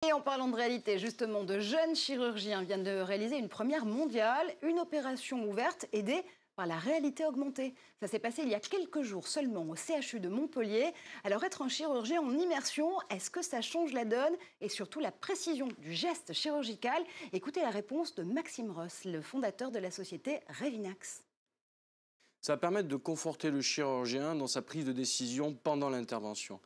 Et en parlant de réalité, justement, de jeunes chirurgiens viennent de réaliser une première mondiale, une opération ouverte aidée par la réalité augmentée. Ça s'est passé il y a quelques jours seulement au CHU de Montpellier. Alors être un chirurgien en immersion, est-ce que ça change la donne? Et surtout la précision du geste chirurgical? Écoutez la réponse de Maxime Ross, le fondateur de la société Revinax. Ça va permettre de conforter le chirurgien dans sa prise de décision pendant l'intervention.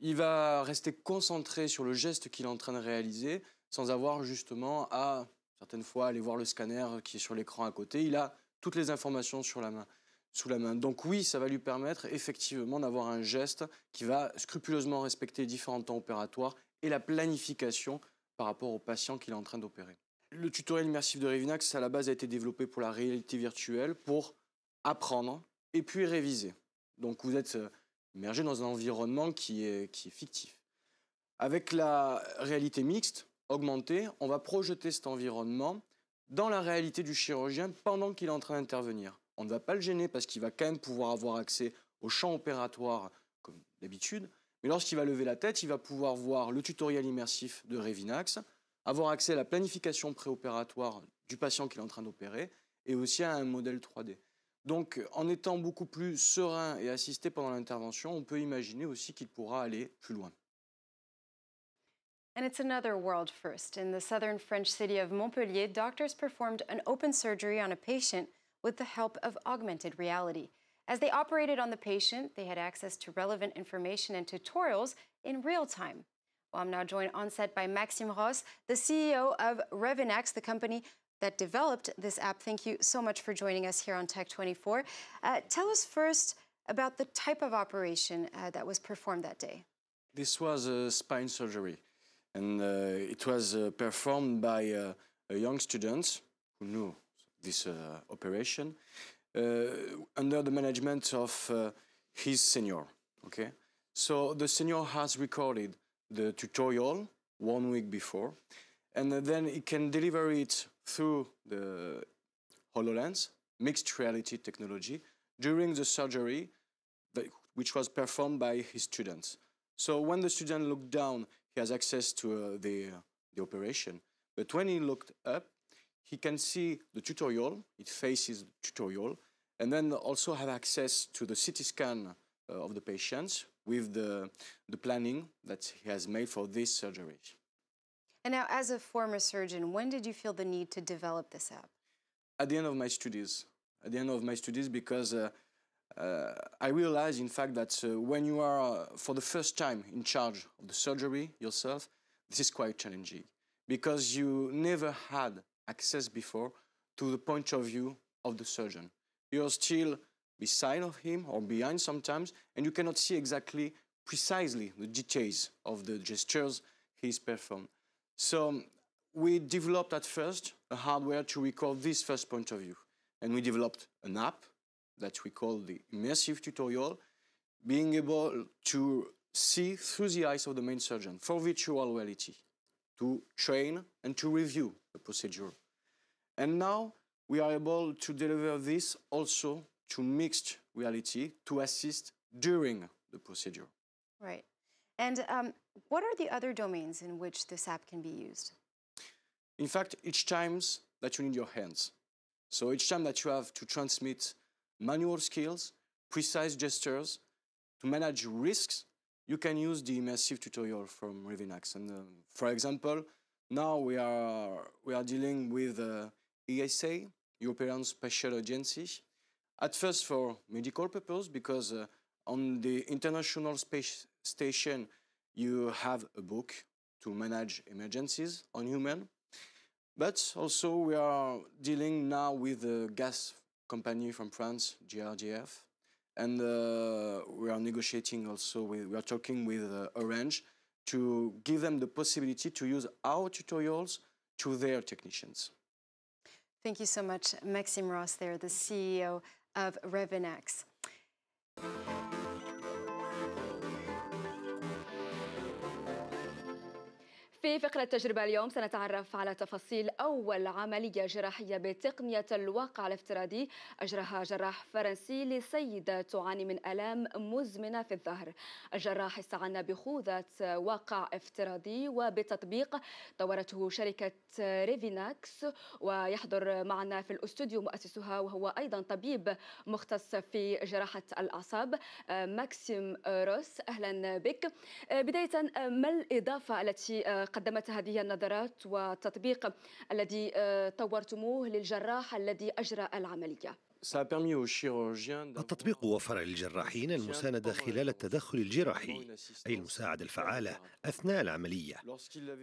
Il va rester concentré sur le geste qu'il est en train de réaliser sans avoir justement à, certaines fois, aller voir le scanner qui est sur l'écran à côté. Il a toutes les informations sous la main. Donc oui, ça va lui permettre effectivement d'avoir un geste qui va scrupuleusement respecter les différents temps opératoires et la planification par rapport au patient qu'il est en train d'opérer. Le tutoriel immersif de Revinax, à la base, a été développé pour la réalité virtuelle, pour apprendre et puis réviser. Donc vous êtes immergé dans un environnement qui est fictif. Avec la réalité mixte, augmentée, on va projeter cet environnement dans la réalité du chirurgien pendant qu'il est en train d'intervenir. On ne va pas le gêner parce qu'il va quand même pouvoir avoir accès au champ opératoire comme d'habitude, mais lorsqu'il va lever la tête, il va pouvoir voir le tutoriel immersif de Revinax, avoir accès à la planification préopératoire du patient qu'il est en train d'opérer et aussi à un modèle 3D. Donc, en étant beaucoup plus serein et assisté pendant l'intervention, on peut imaginer aussi qu'il pourra aller plus loin. And it's another world first. In the southern French city of Montpellier, doctors performed an open surgery on a patient with the help of augmented reality. As they operated on the patient, they had access to relevant information and tutorials in real time. Well, I'm now joined on set by Maxime Ross, the CEO of Revinax, the company that developed this app. Thank you so much for joining us here on Tech24. Tell us first about the type of operation that was performed that day. This was a spine surgery, and it was performed by a young student who knew this operation under the management of his senior. Okay, so the senior has recorded the tutorial 1 week before, and then he can deliver it through the HoloLens, mixed reality technology, during the surgery which was performed by his students. So when the student looked down, he has access to the operation. But when he looked up, he can see the tutorial, it faces the tutorial, and then also have access to the CT scan of the patient with the planning that he has made for this surgery. And now, as a former surgeon, when did you feel the need to develop this app? At the end of my studies. At the end of my studies, because I realized, in fact, that when you are, for the first time, in charge of the surgery yourself, this is quite challenging. Because you never had access before to the point of view of the surgeon. You're still beside of him or behind sometimes, and you cannot see exactly, precisely, the details of the gestures he's performed. So we developed at first a hardware to record this first point of view. And we developed an app that we call the immersive tutorial, being able to see through the eyes of the main surgeon for virtual reality, to train and to review the procedure. And now we are able to deliver this also to mixed reality to assist during the procedure. Right. And what are the other domains in which this app can be used? In fact, each time that you need your hands. So each time that you have to transmit manual skills, precise gestures, to manage risks, you can use the immersive tutorial from Revinax. And for example, now we are dealing with ESA, European Special Agency, at first for medical purpose, because on the International Space Station, you have a book to manage emergencies on human. But also we are dealing now with a gas company from France, GRDF, and we are negotiating also we are talking with Orange to give them the possibility to use our tutorials to their technicians. Thank you so much, Maxime Ross there, the CEO of Revinax. في فقرة تجربة اليوم سنتعرف على تفاصيل أول عملية جراحية بتقنية الواقع الافتراضي أجراها جراح فرنسي لسيدة تعاني من آلام مزمنة في الظهر. الجراح استعان بخوذة واقع افتراضي وبتطبيق طورته شركة ريفيناكس، ويحضر معنا في الأستوديو مؤسسها وهو أيضا طبيب مختص في جراحة الأعصاب ماكسيم روس. أهلا بك. بداية، ما الإضافة التي قدمت هذه النظارات والتطبيق الذي طورتموه للجراح الذي أجرى العملية؟ التطبيق وفر للجراحين المساندة خلال التدخل الجراحي، أي المساعدة الفعالة أثناء العملية،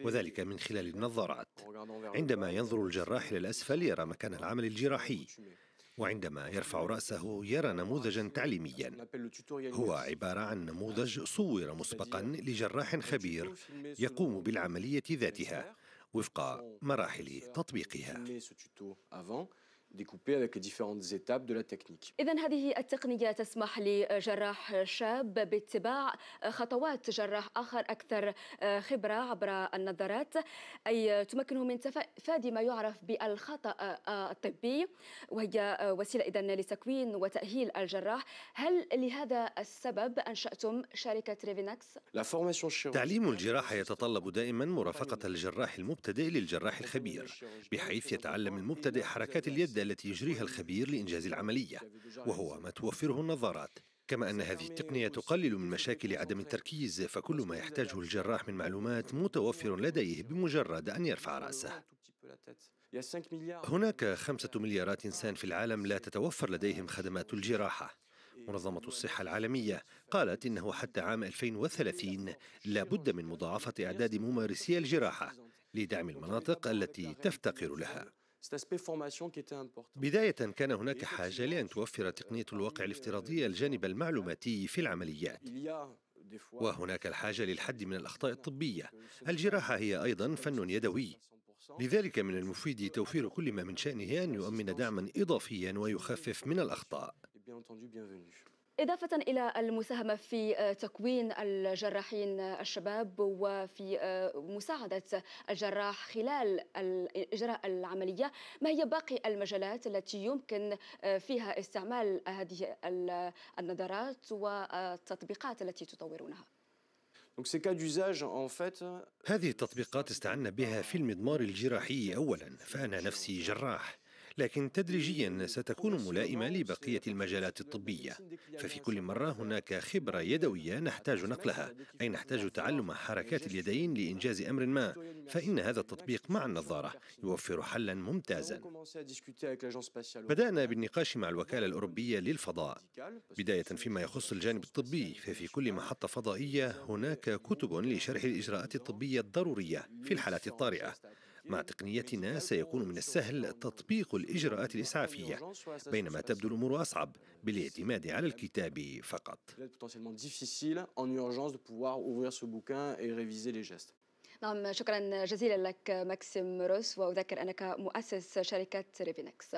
وذلك من خلال النظارات. عندما ينظر الجراح إلى الأسفل يرى مكان العمل الجراحي، وعندما يرفع رأسه يرى نموذجا تعليميا. هو عبارة عن نموذج صور مسبقا لجراح خبير يقوم بالعملية ذاتها وفق مراحل تطبيقها. إذن هذه التقنية تسمح لجراح شاب باتباع خطوات جراح آخر أكثر خبرة عبر النظارات، أي تمكنه من تفادي ما يعرف بالخطأ الطبي، وهي وسيلة إذن لتكوين وتأهيل الجراح. هل لهذا السبب أنشأتم شركة ريفيناكس؟ تعليم الجراح يتطلب دائما مرافقة الجراح المبتدئ للجراح الخبير، بحيث يتعلم المبتدئ حركات اليد التي يجريها الخبير لإنجاز العملية، وهو ما توفره النظارات. كما أن هذه التقنية تقلل من مشاكل عدم التركيز، فكل ما يحتاجه الجراح من معلومات متوفر لديه بمجرد أن يرفع رأسه. هناك 5 مليارات إنسان في العالم لا تتوفر لديهم خدمات الجراحة. منظمة الصحة العالمية قالت إنه حتى عام 2030 لا بد من مضاعفة أعداد ممارسي الجراحة لدعم المناطق التي تفتقر لها. بداية كان هناك حاجة لأن توفر تقنية الواقع الافتراضي الجانب المعلوماتي في العمليات، وهناك الحاجة للحد من الأخطاء الطبية. الجراحة هي أيضا فن يدوي، لذلك من المفيد توفير كل ما من شأنه أن يؤمن دعما إضافيا ويخفف من الأخطاء. إضافة إلى المساهمة في تكوين الجراحين الشباب وفي مساعدة الجراح خلال إجراء العملية، ما هي باقي المجالات التي يمكن فيها استعمال هذه النظارات والتطبيقات التي تطورونها؟ هذه التطبيقات استعنا بها في المضمار الجراحي أولا، فأنا نفسي جراح، لكن تدريجيا ستكون ملائمة لبقية المجالات الطبية. ففي كل مرة هناك خبرة يدوية نحتاج نقلها، أي نحتاج تعلم حركات اليدين لإنجاز أمر ما، فإن هذا التطبيق مع النظارة يوفر حلا ممتازا. بدأنا بالنقاش مع الوكالة الأوروبية للفضاء، بداية فيما يخص الجانب الطبي، ففي كل محطة فضائية هناك كتب لشرح الإجراءات الطبية الضرورية في الحالات الطارئة. مع تقنيتنا سيكون من السهل تطبيق الإجراءات الإسعافية، بينما تبدو الأمور أصعب بالاعتماد على الكتاب فقط. نعم، شكرا جزيلا لك ماكسيم روس، وأذكر أنك مؤسس شركة ريفيناكس.